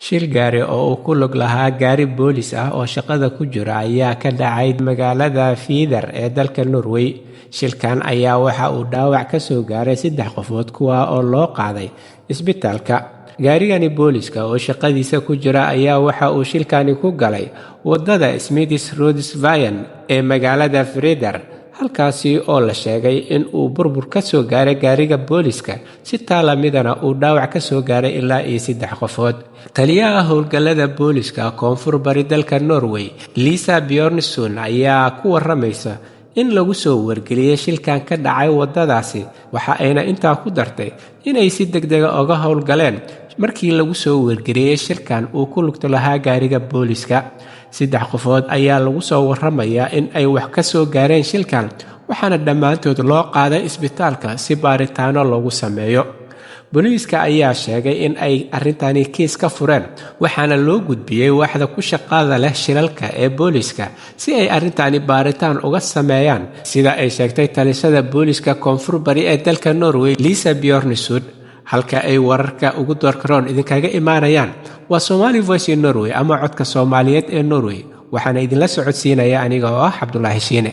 Shil gaari oo uu ku lug lahaa gaari boolis ah oo shaqada ku jira ayaa ka dhacay magaalada Fiidar ee dalka Norway. Shilkan ayaa waxa uu dhaawac ka soo gaaray 3 qofood kuwa oo loo qaaday isbitaalka. Gaarigani booliska oo shaqadiisa ku jira ayaa waxa uu shilkani ku galay wadada Smiths-Rodsveien ee magaalada Fiidar, halkaasi oo la sheegay in uu burbur ka soo gaaray gaariga booliska, si taalamidana uu dhaawac ka soo gaaray ilaa 3 qofood. Taliyaha howlgallada booliska koonfur bari dalka Norway, Lisa Bjornsson, ayaa ku waramaysa in lagu soo wargeliyay shilkan ka dhacay wadadaasi, waxa ayna intaa ku dartay inay si degdeg ah uga howlgaleen markii lagu soo wargeliyay shilkan uu ku lugto lahaa gaariga booliska. 3 qofood ayaa lagu soo waramayaa in ay wax ka soo gaareen shilkan, waxaana dhammaantood loo qaaday isbitaalka si baaritaano loogu sameeyo. Booliiska ayaa sheegay in ay arrintani kiis ka fureen, waxaana loo gudbiyay waaxda ku shaqada leh shilalka ee booliska si ay arrintani baaritaan uga sameeyaan, sida ay sheegtay talisada booliska koonfur bari ee dalka Norway, Lisa Bjornsson. Halka ay wararka ugu doorkaroon idinkaga imaanayaan waa Somali Voice in Norway ama codka Soomaaliyeed ee Norway, waxaana idinla socodsiinaya aniga oo ah Cabdullaahi Shiine.